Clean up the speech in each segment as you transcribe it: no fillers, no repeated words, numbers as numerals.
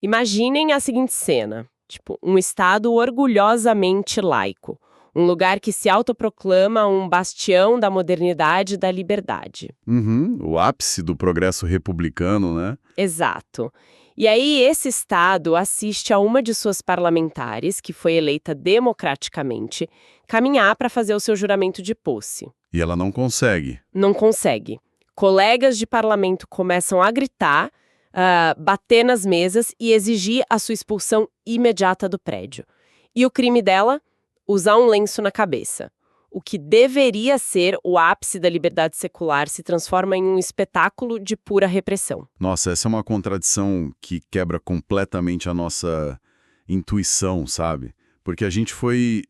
Imaginem a seguinte cena, tipo, um estado orgulhosamente laico, um lugar que se autoproclama um bastião da modernidade e da liberdade. Uhum, o ápice do progresso republicano, né? Exato. E aí esse estado assiste a uma de suas parlamentares, que foi eleita democraticamente, caminhar para fazer o seu juramento de posse. E ela não consegue. Não consegue. Colegas de parlamento começam a gritar, bater nas mesas e exigir a sua expulsão imediata do prédio. E o crime dela? Usar um lenço na cabeça. O que deveria ser o ápice da liberdade secular se transforma em um espetáculo de pura repressão. Nossa, essa é uma contradição que quebra completamente a nossa intuição, sabe? Porque a gente foi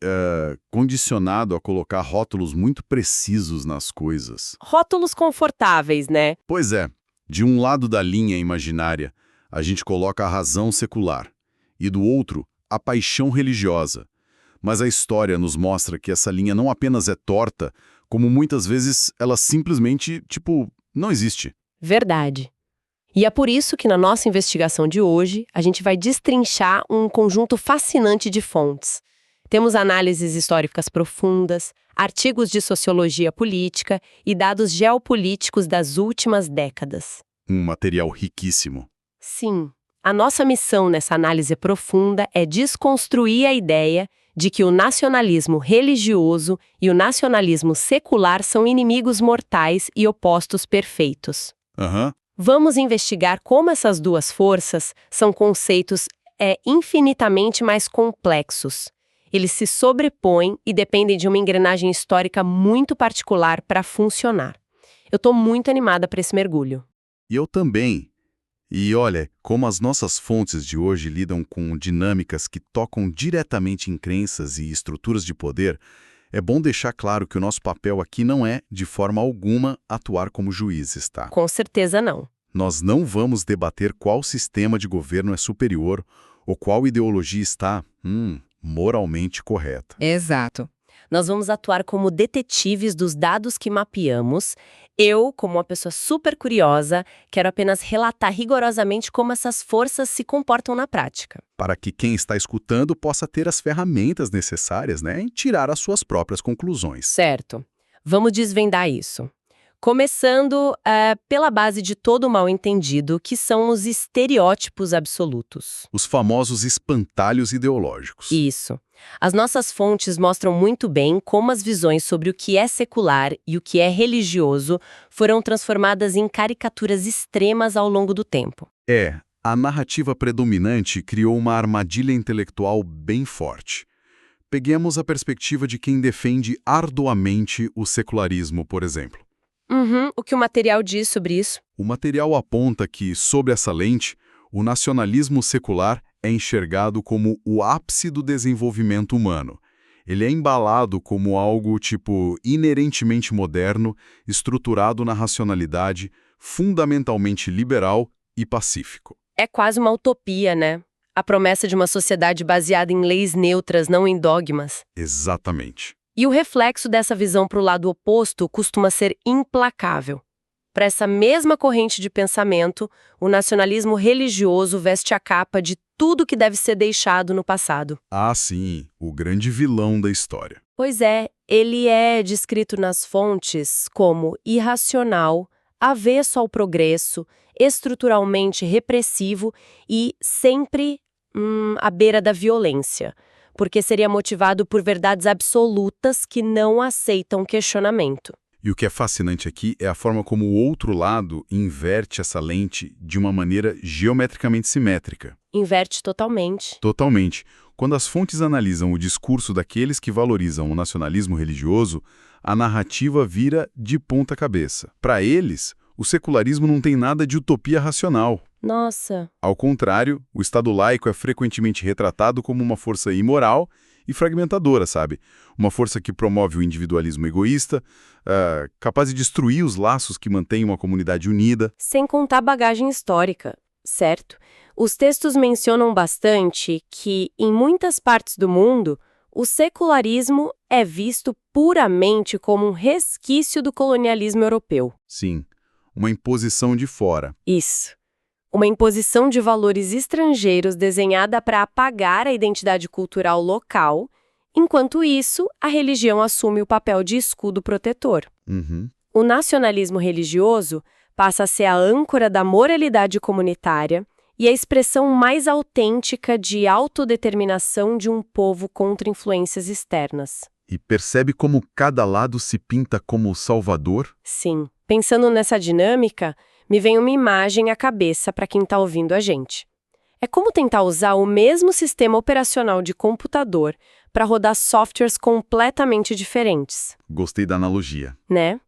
condicionado a colocar rótulos muito precisos nas coisas. Rótulos confortáveis, né? Pois é, de um lado da linha imaginária, a gente coloca a razão secular, e do outro, a paixão religiosa. Mas a história nos mostra que essa linha não apenas é torta, como muitas vezes ela simplesmente, não existe. Verdade. E é por isso que na nossa investigação de hoje, a gente vai destrinchar um conjunto fascinante de fontes. Temos análises históricas profundas, artigos de sociologia política e dados geopolíticos das últimas décadas. Um material riquíssimo. Sim, a nossa missão nessa análise profunda é desconstruir a ideia de que o nacionalismo religioso e o nacionalismo secular são inimigos mortais e opostos perfeitos. Aham. Vamos investigar como essas duas forças são conceitos infinitamente mais complexos. Eles se sobrepõem e dependem de uma engrenagem histórica muito particular para funcionar. Eu estou muito animada para esse mergulho. E eu também. E olha, como as nossas fontes de hoje lidam com dinâmicas que tocam diretamente em crenças e estruturas de poder, é bom deixar claro que o nosso papel aqui não é, de forma alguma, atuar como juízes, tá? Com certeza não. Nós não vamos debater qual sistema de governo é superior ou qual ideologia está, moralmente correta. Exato. Nós vamos atuar como detetives dos dados que mapeamos. Eu, como uma pessoa super curiosa, quero apenas relatar rigorosamente como essas forças se comportam na prática. Para que quem está escutando possa ter as ferramentas necessárias, né, em tirar as suas próprias conclusões. Certo. Vamos desvendar isso. Começando pela base de todo o mal-entendido, que são os estereótipos absolutos. Os famosos espantalhos ideológicos. Isso. As nossas fontes mostram muito bem como as visões sobre o que é secular e o que é religioso foram transformadas em caricaturas extremas ao longo do tempo. A narrativa predominante criou uma armadilha intelectual bem forte. Peguemos a perspectiva de quem defende arduamente o secularismo, por exemplo. O que o material diz sobre isso? O material aponta que, sob essa lente, o nacionalismo secular é enxergado como o ápice do desenvolvimento humano. Ele é embalado como algo, inerentemente moderno, estruturado na racionalidade, fundamentalmente liberal e pacífico. É quase uma utopia, né? A promessa de uma sociedade baseada em leis neutras, não em dogmas. Exatamente. E o reflexo dessa visão para o lado oposto costuma ser implacável. Para essa mesma corrente de pensamento, o nacionalismo religioso veste a capa de tudo que deve ser deixado no passado. Ah, sim, o grande vilão da história. Pois é, ele é descrito nas fontes como irracional, avesso ao progresso, estruturalmente repressivo e sempre à beira da violência, porque seria motivado por verdades absolutas que não aceitam questionamento. E o que é fascinante aqui é a forma como o outro lado inverte essa lente de uma maneira geometricamente simétrica. Inverte totalmente. Totalmente. Quando as fontes analisam o discurso daqueles que valorizam o nacionalismo religioso, a narrativa vira de ponta cabeça. Para eles, o secularismo não tem nada de utopia racional. Nossa. Ao contrário, o Estado laico é frequentemente retratado como uma força imoral e fragmentadora, sabe? Uma força que promove o individualismo egoísta, capaz de destruir os laços que mantêm uma comunidade unida. Sem contar bagagem histórica, certo? Os textos mencionam bastante que, em muitas partes do mundo, o secularismo é visto puramente como um resquício do colonialismo europeu. Sim, uma imposição de fora. Isso. Uma imposição de valores estrangeiros desenhada para apagar a identidade cultural local. Enquanto isso, a religião assume o papel de escudo protetor. O nacionalismo religioso passa a ser a âncora da moralidade comunitária e a expressão mais autêntica de autodeterminação de um povo contra influências externas. E percebe como cada lado se pinta como o salvador? Sim. Pensando nessa dinâmica, me vem uma imagem à cabeça para quem está ouvindo a gente. É como tentar usar o mesmo sistema operacional de computador para rodar softwares completamente diferentes. Gostei da analogia. Né?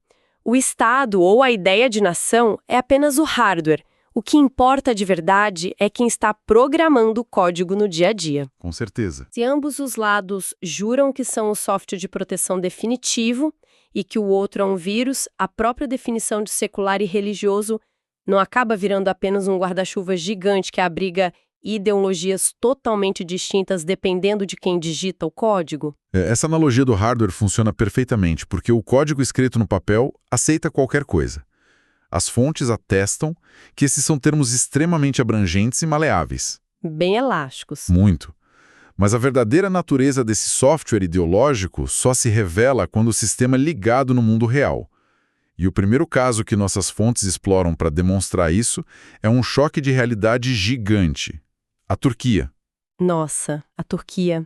O Estado ou a ideia de nação é apenas o hardware. O que importa de verdade é quem está programando o código no dia a dia. Com certeza. Se ambos os lados juram que são o software de proteção definitivo e que o outro é um vírus, a própria definição de secular e religioso não acaba virando apenas um guarda-chuva gigante que abriga ideologias totalmente distintas dependendo de quem digita o código? Essa analogia do hardware funciona perfeitamente, porque o código escrito no papel aceita qualquer coisa. As fontes atestam que esses são termos extremamente abrangentes e maleáveis. Bem elásticos. Muito. Mas a verdadeira natureza desse software ideológico só se revela quando o sistema é ligado no mundo real. E o primeiro caso que nossas fontes exploram para demonstrar isso é um choque de realidade gigante. A Turquia. Nossa, a Turquia.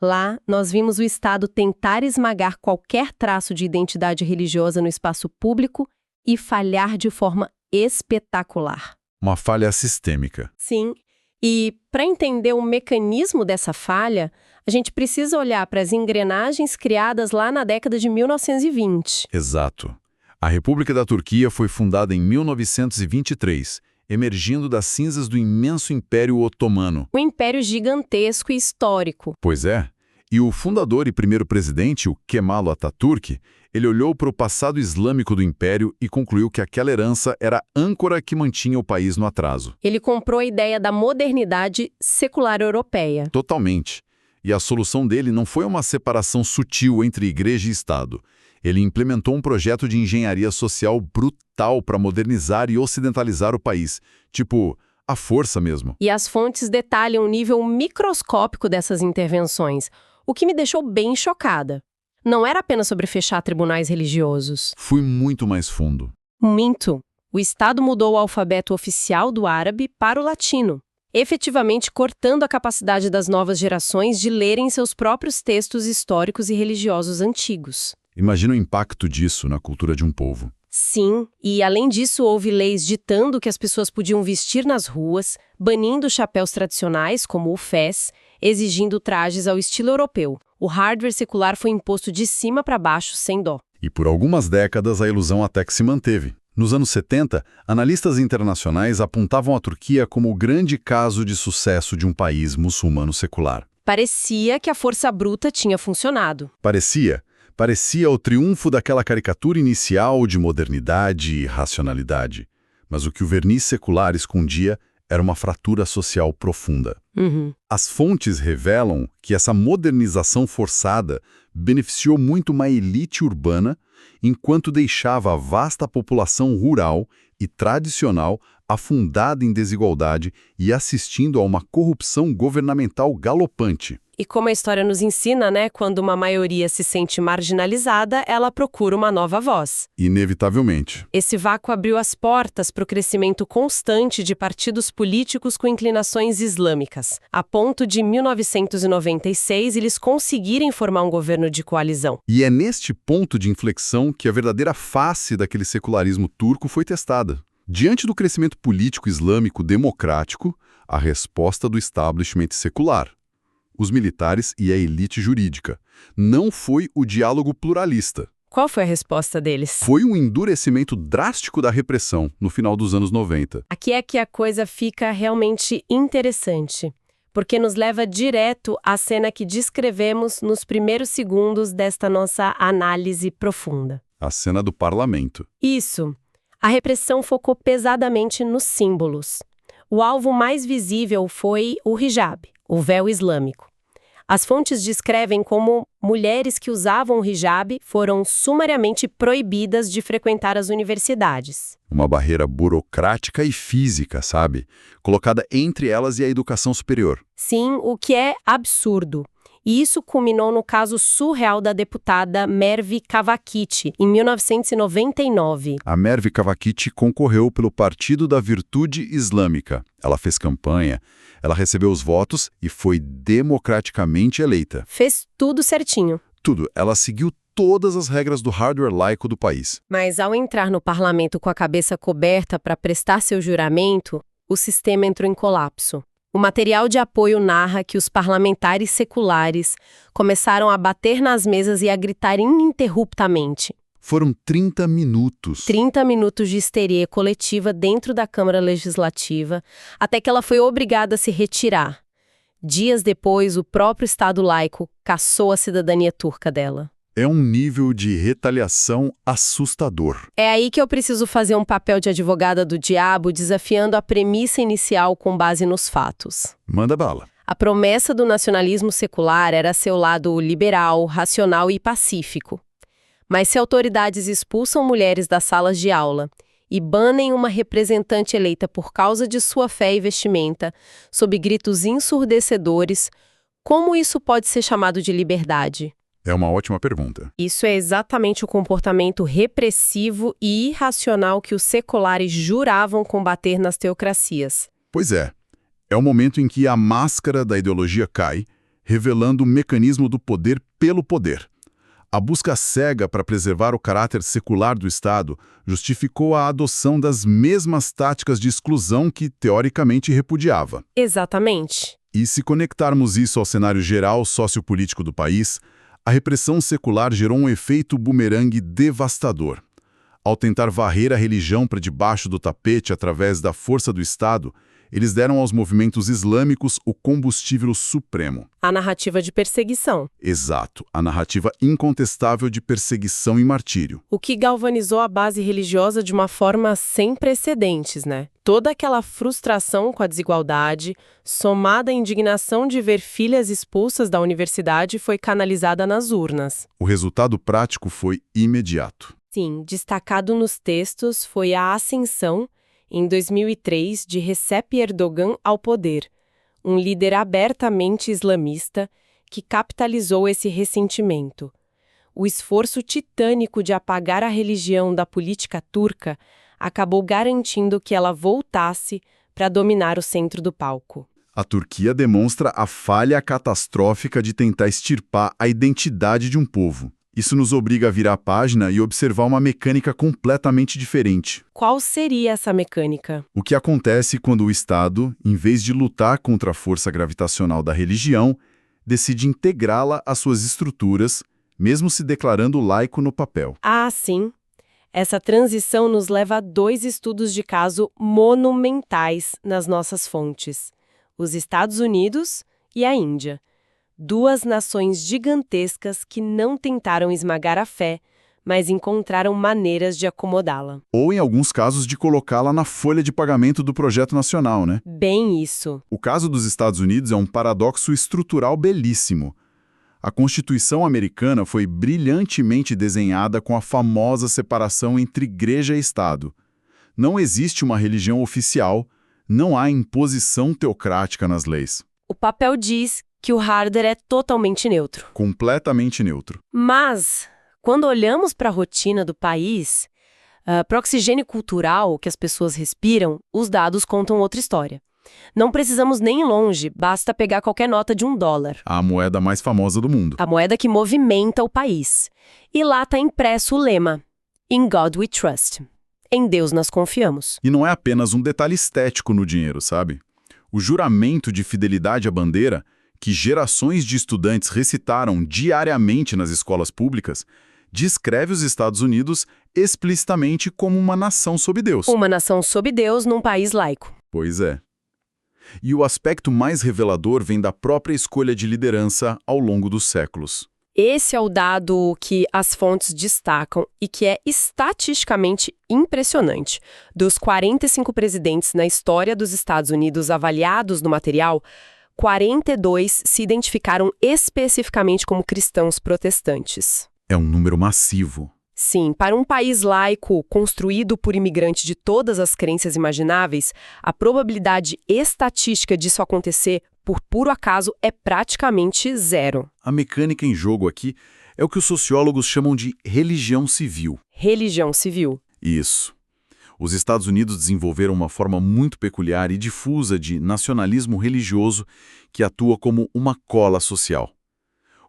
Lá, nós vimos o Estado tentar esmagar qualquer traço de identidade religiosa no espaço público e falhar de forma espetacular. Uma falha sistêmica. Sim. E, para entender o mecanismo dessa falha, a gente precisa olhar para as engrenagens criadas lá na década de 1920. Exato. A República da Turquia foi fundada em 1923, emergindo das cinzas do imenso Império Otomano. Um império gigantesco e histórico. Pois é. E o fundador e primeiro presidente, o Kemal Atatürk, ele olhou para o passado islâmico do Império e concluiu que aquela herança era a âncora que mantinha o país no atraso. Ele comprou a ideia da modernidade secular europeia. Totalmente. E a solução dele não foi uma separação sutil entre igreja e Estado. Ele implementou um projeto de engenharia social brutal para modernizar e ocidentalizar o país. Tipo, à força mesmo. E as fontes detalham o nível microscópico dessas intervenções, o que me deixou bem chocada. Não era apenas sobre fechar tribunais religiosos. Fui muito mais fundo. Muito. O Estado mudou o alfabeto oficial do árabe para o latino, efetivamente cortando a capacidade das novas gerações de lerem seus próprios textos históricos e religiosos antigos. Imagina o impacto disso na cultura de um povo. Sim, e além disso houve leis ditando que as pessoas podiam vestir nas ruas, banindo chapéus tradicionais, como o fez, exigindo trajes ao estilo europeu. O hardware secular foi imposto de cima para baixo, sem dó. E por algumas décadas a ilusão até que se manteve. Nos anos 70, analistas internacionais apontavam a Turquia como o grande caso de sucesso de um país muçulmano secular. Parecia que a força bruta tinha funcionado. Parecia o triunfo daquela caricatura inicial de modernidade e racionalidade. Mas o que o verniz secular escondia era uma fratura social profunda. As fontes revelam que essa modernização forçada beneficiou muito uma elite urbana, enquanto deixava a vasta população rural e tradicional afundada em desigualdade e assistindo a uma corrupção governamental galopante. E como a história nos ensina, né, quando uma maioria se sente marginalizada, ela procura uma nova voz. Inevitavelmente. Esse vácuo abriu as portas para o crescimento constante de partidos políticos com inclinações islâmicas, a ponto de, em 1996, eles conseguirem formar um governo de coalizão. E é neste ponto de inflexão que a verdadeira face daquele secularismo turco foi testada. Diante do crescimento político islâmico democrático, a resposta do establishment secular, os militares e a elite jurídica, não foi o diálogo pluralista. Qual foi a resposta deles? Foi um endurecimento drástico da repressão no final dos anos 90. Aqui é que a coisa fica realmente interessante, porque nos leva direto à cena que descrevemos nos primeiros segundos desta nossa análise profunda. A cena do parlamento. Isso. A repressão focou pesadamente nos símbolos. O alvo mais visível foi o hijab, o véu islâmico. As fontes descrevem como mulheres que usavam o hijab foram sumariamente proibidas de frequentar as universidades. Uma barreira burocrática e física, sabe? Colocada entre elas e a educação superior. Sim, o que é absurdo. E isso culminou no caso surreal da deputada Merve Cavaquite, em 1999. A Merve Cavaquite concorreu pelo Partido da Virtude Islâmica. Ela fez campanha, ela recebeu os votos e foi democraticamente eleita. Fez tudo certinho. Tudo. Ela seguiu todas as regras do hardware laico do país. Mas ao entrar no parlamento com a cabeça coberta para prestar seu juramento, o sistema entrou em colapso. O material de apoio narra que os parlamentares seculares começaram a bater nas mesas e a gritar ininterruptamente. Foram 30 minutos. 30 minutos de histeria coletiva dentro da Câmara Legislativa, até que ela foi obrigada a se retirar. Dias depois, o próprio Estado laico cassou a cidadania turca dela. É um nível de retaliação assustador. É aí que eu preciso fazer um papel de advogada do diabo, desafiando a premissa inicial com base nos fatos. Manda bala. A promessa do nacionalismo secular era seu lado liberal, racional e pacífico. Mas se autoridades expulsam mulheres das salas de aula e banem uma representante eleita por causa de sua fé e vestimenta, sob gritos ensurdecedores, como isso pode ser chamado de liberdade? É uma ótima pergunta. Isso é exatamente o comportamento repressivo e irracional que os seculares juravam combater nas teocracias. Pois é. É o momento em que a máscara da ideologia cai, revelando o mecanismo do poder pelo poder. A busca cega para preservar o caráter secular do Estado justificou a adoção das mesmas táticas de exclusão que, teoricamente, repudiava. Exatamente. E se conectarmos isso ao cenário geral sociopolítico do país, a repressão secular gerou um efeito bumerangue devastador. Ao tentar varrer a religião para debaixo do tapete através da força do Estado, eles deram aos movimentos islâmicos o combustível supremo. A narrativa de perseguição. Exato, a narrativa incontestável de perseguição e martírio. O que galvanizou a base religiosa de uma forma sem precedentes, né? Toda aquela frustração com a desigualdade, somada à indignação de ver filhas expulsas da universidade, foi canalizada nas urnas. O resultado prático foi imediato. Sim, destacado nos textos foi a ascensão, em 2003, de Recep Erdogan ao poder, um líder abertamente islamista que capitalizou esse ressentimento. O esforço titânico de apagar a religião da política turca acabou garantindo que ela voltasse para dominar o centro do palco. A Turquia demonstra a falha catastrófica de tentar extirpar a identidade de um povo. Isso nos obriga a virar a página e observar uma mecânica completamente diferente. Qual seria essa mecânica? O que acontece quando o Estado, em vez de lutar contra a força gravitacional da religião, decide integrá-la às suas estruturas, mesmo se declarando laico no papel? Ah, sim. Essa transição nos leva a 2 estudos de caso monumentais nas nossas fontes: os Estados Unidos e a Índia. 2 nações gigantescas que não tentaram esmagar a fé, mas encontraram maneiras de acomodá-la. Ou, em alguns casos, de colocá-la na folha de pagamento do projeto nacional, né? Bem isso. O caso dos Estados Unidos é um paradoxo estrutural belíssimo. A Constituição americana foi brilhantemente desenhada com a famosa separação entre igreja e Estado. Não existe uma religião oficial, não há imposição teocrática nas leis. O papel diz que o hardware é totalmente neutro. Completamente neutro. Mas, quando olhamos para a rotina do país, para o oxigênio cultural que as pessoas respiram, os dados contam outra história. Não precisamos nem ir longe, basta pegar qualquer nota de $1. A moeda mais famosa do mundo. A moeda que movimenta o país. E lá está impresso o lema: In God we trust. Em Deus nós confiamos. E não é apenas um detalhe estético no dinheiro, sabe? O juramento de fidelidade à bandeira, que gerações de estudantes recitaram diariamente nas escolas públicas, descreve os Estados Unidos explicitamente como uma nação sob Deus. Uma nação sob Deus num país laico. Pois é. E o aspecto mais revelador vem da própria escolha de liderança ao longo dos séculos. Esse é o dado que as fontes destacam e que é estatisticamente impressionante. Dos 45 presidentes na história dos Estados Unidos avaliados no material, 42 se identificaram especificamente como cristãos protestantes. É um número massivo. Sim, para um país laico construído por imigrantes de todas as crenças imagináveis, a probabilidade estatística disso acontecer por puro acaso é praticamente zero. A mecânica em jogo aqui é o que os sociólogos chamam de religião civil. Religião civil. Isso. Os Estados Unidos desenvolveram uma forma muito peculiar e difusa de nacionalismo religioso que atua como uma cola social.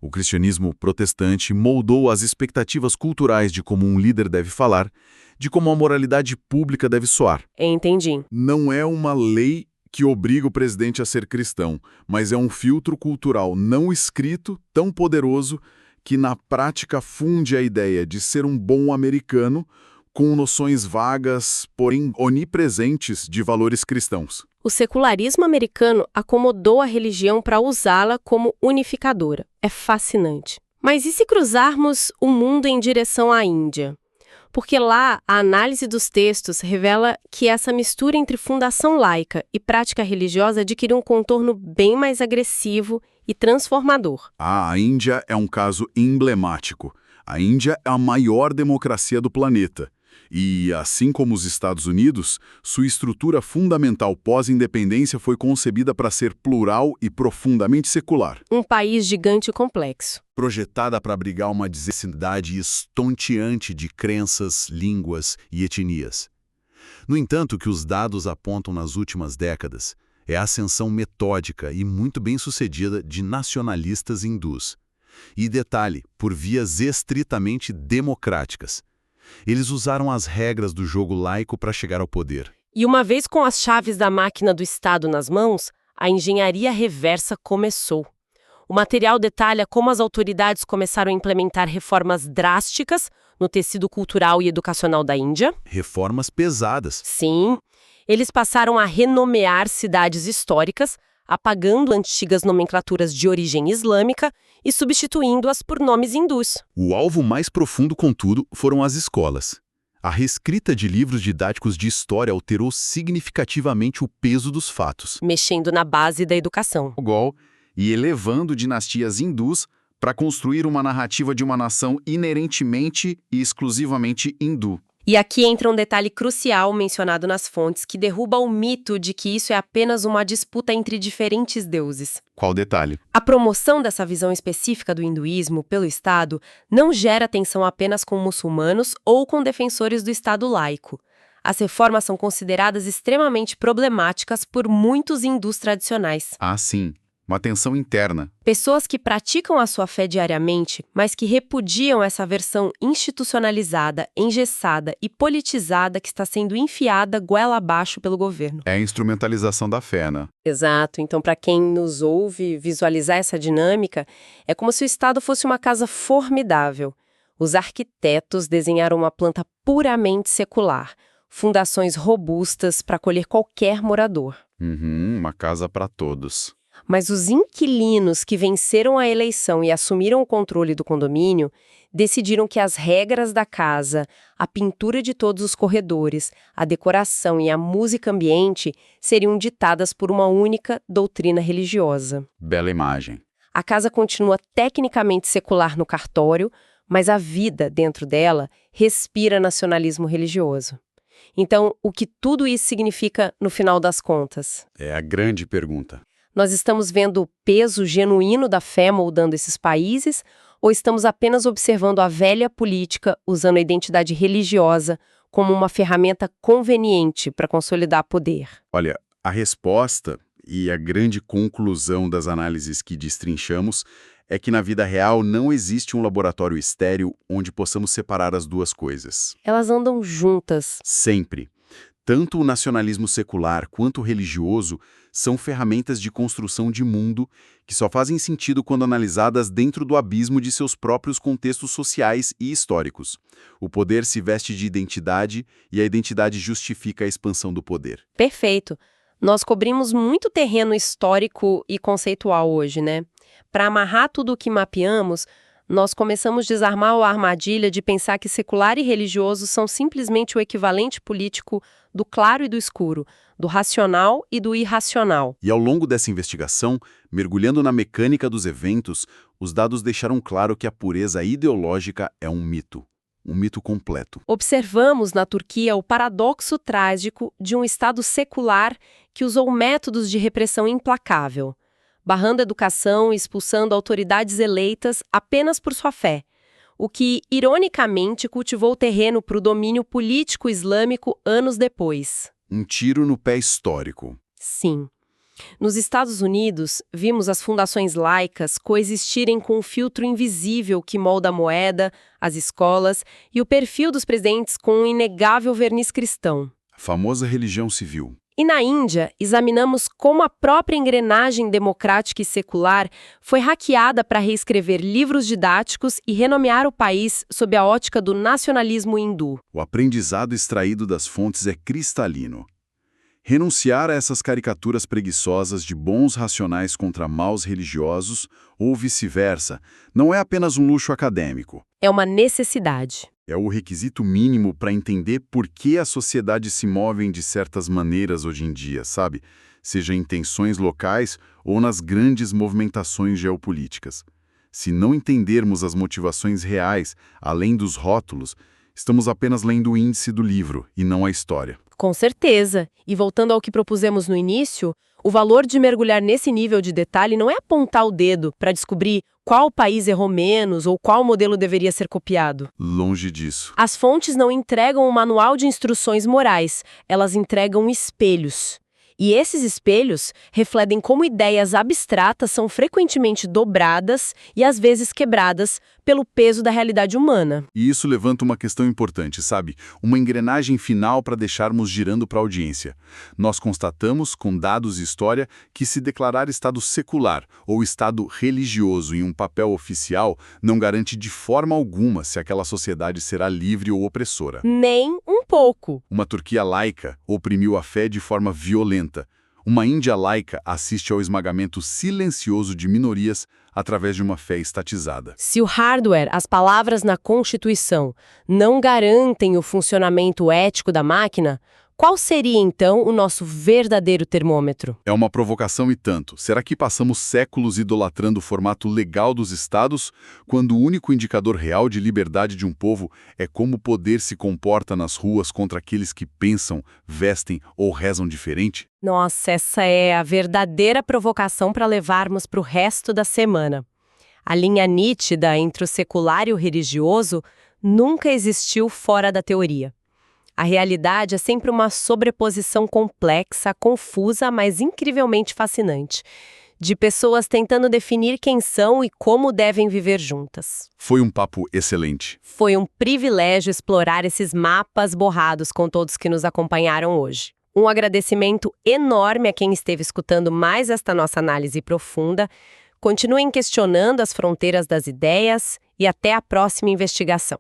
O cristianismo protestante moldou as expectativas culturais de como um líder deve falar, de como a moralidade pública deve soar. Entendi. Não é uma lei que obriga o presidente a ser cristão, mas é um filtro cultural não escrito tão poderoso que na prática funde a ideia de ser um bom americano com noções vagas, porém onipresentes de valores cristãos. O secularismo americano acomodou a religião para usá-la como unificadora. É fascinante. Mas e se cruzarmos o mundo em direção à Índia? Porque lá, a análise dos textos revela que essa mistura entre fundação laica e prática religiosa adquire um contorno bem mais agressivo e transformador. A Índia é um caso emblemático. A Índia é a maior democracia do planeta. E, assim como os Estados Unidos, sua estrutura fundamental pós-independência foi concebida para ser plural e profundamente secular. Um país gigante e complexo. Projetada para abrigar uma diversidade estonteante de crenças, línguas e etnias. No entanto, o que os dados apontam nas últimas décadas é a ascensão metódica e muito bem-sucedida de nacionalistas hindus. E detalhe, por vias estritamente democráticas. Eles usaram as regras do jogo laico para chegar ao poder. E uma vez com as chaves da máquina do Estado nas mãos, a engenharia reversa começou. O material detalha como as autoridades começaram a implementar reformas drásticas no tecido cultural e educacional da Índia. Reformas pesadas. Sim, eles passaram a renomear cidades históricas, apagando antigas nomenclaturas de origem islâmica e substituindo-as por nomes hindus. O alvo mais profundo, contudo, foram as escolas. A reescrita de livros didáticos de história alterou significativamente o peso dos fatos. Mexendo na base da educação. Mogol e elevando dinastias hindus para construir uma narrativa de uma nação inerentemente e exclusivamente hindu. E aqui entra um detalhe crucial mencionado nas fontes que derruba o mito de que isso é apenas uma disputa entre diferentes deuses. Qual detalhe? A promoção dessa visão específica do hinduísmo pelo Estado não gera tensão apenas com muçulmanos ou com defensores do Estado laico. As reformas são consideradas extremamente problemáticas por muitos hindus tradicionais. Ah, sim. Uma tensão interna. Pessoas que praticam a sua fé diariamente, mas que repudiam essa versão institucionalizada, engessada e politizada que está sendo enfiada goela abaixo pelo governo. É a instrumentalização da fé, né? Exato. Então, para quem nos ouve visualizar essa dinâmica, é como se o Estado fosse uma casa formidável. Os arquitetos desenharam uma planta puramente secular, fundações robustas para acolher qualquer morador. Uma casa para todos. Mas os inquilinos que venceram a eleição e assumiram o controle do condomínio decidiram que as regras da casa, a pintura de todos os corredores, a decoração e a música ambiente seriam ditadas por uma única doutrina religiosa. Bela imagem. A casa continua tecnicamente secular no cartório, mas a vida dentro dela respira nacionalismo religioso. Então, o que tudo isso significa no final das contas? É a grande pergunta. Nós estamos vendo o peso genuíno da fé moldando esses países ou estamos apenas observando a velha política usando a identidade religiosa como uma ferramenta conveniente para consolidar poder? Olha, a resposta e a grande conclusão das análises que destrinchamos é que na vida real não existe um laboratório estéril onde possamos separar as duas coisas. Elas andam juntas. Sempre. Tanto o nacionalismo secular quanto o religioso são ferramentas de construção de mundo que só fazem sentido quando analisadas dentro do abismo de seus próprios contextos sociais e históricos. O poder se veste de identidade e a identidade justifica a expansão do poder. Perfeito. Nós cobrimos muito terreno histórico e conceitual hoje, né? Para amarrar tudo o que mapeamos, Nós começamos a desarmar a armadilha de pensar que secular e religioso são simplesmente o equivalente político do claro e do escuro, do racional e do irracional. E ao longo dessa investigação, mergulhando na mecânica dos eventos, os dados deixaram claro que a pureza ideológica é um mito completo. Observamos na Turquia o paradoxo trágico de um Estado secular que usou métodos de repressão implacável, barrando a educação e expulsando autoridades eleitas apenas por sua fé, o que, ironicamente, cultivou terreno para o domínio político islâmico anos depois. Um tiro no pé histórico. Sim. Nos Estados Unidos, vimos as fundações laicas coexistirem com o filtro invisível que molda a moeda, as escolas e o perfil dos presidentes com um inegável verniz cristão. A famosa religião civil. E na Índia, examinamos como a própria engrenagem democrática e secular foi hackeada para reescrever livros didáticos e renomear o país sob a ótica do nacionalismo hindu. O aprendizado extraído das fontes é cristalino. Renunciar a essas caricaturas preguiçosas de bons racionais contra maus religiosos, ou vice-versa, não é apenas um luxo acadêmico. É uma necessidade. É o requisito mínimo para entender por que a sociedade se move de certas maneiras hoje em dia, sabe? Seja em tensões locais ou nas grandes movimentações geopolíticas. Se não entendermos as motivações reais, além dos rótulos, estamos apenas lendo o índice do livro e não a história. Com certeza. E voltando ao que propusemos no início, o valor de mergulhar nesse nível de detalhe não é apontar o dedo para descobrir qual país errou menos ou qual modelo deveria ser copiado. Longe disso. As fontes não entregam um manual de instruções morais, elas entregam espelhos. E esses espelhos refletem como ideias abstratas são frequentemente dobradas e às vezes quebradas pelo peso da realidade humana. E isso levanta uma questão importante, sabe? Uma engrenagem final para deixarmos girando para a audiência. Nós constatamos, com dados e história, que se declarar Estado secular ou Estado religioso em um papel oficial não garante de forma alguma se aquela sociedade será livre ou opressora. Nem um pouco. Uma Turquia laica oprimiu a fé de forma violenta. Uma Índia laica assiste ao esmagamento silencioso de minorias através de uma fé estatizada. Se o hardware, as palavras na Constituição, não garantem o funcionamento ético da máquina, qual seria, então, o nosso verdadeiro termômetro? É uma provocação e tanto. Será que passamos séculos idolatrando o formato legal dos estados, quando o único indicador real de liberdade de um povo é como o poder se comporta nas ruas contra aqueles que pensam, vestem ou rezam diferente? Nossa, essa é a verdadeira provocação para levarmos para o resto da semana. A linha nítida entre o secular e o religioso nunca existiu fora da teoria. A realidade é sempre uma sobreposição complexa, confusa, mas incrivelmente fascinante, de pessoas tentando definir quem são e como devem viver juntas. Foi um papo excelente. Foi um privilégio explorar esses mapas borrados com todos que nos acompanharam hoje. Um agradecimento enorme a quem esteve escutando mais esta nossa análise profunda. Continuem questionando as fronteiras das ideias e até a próxima investigação.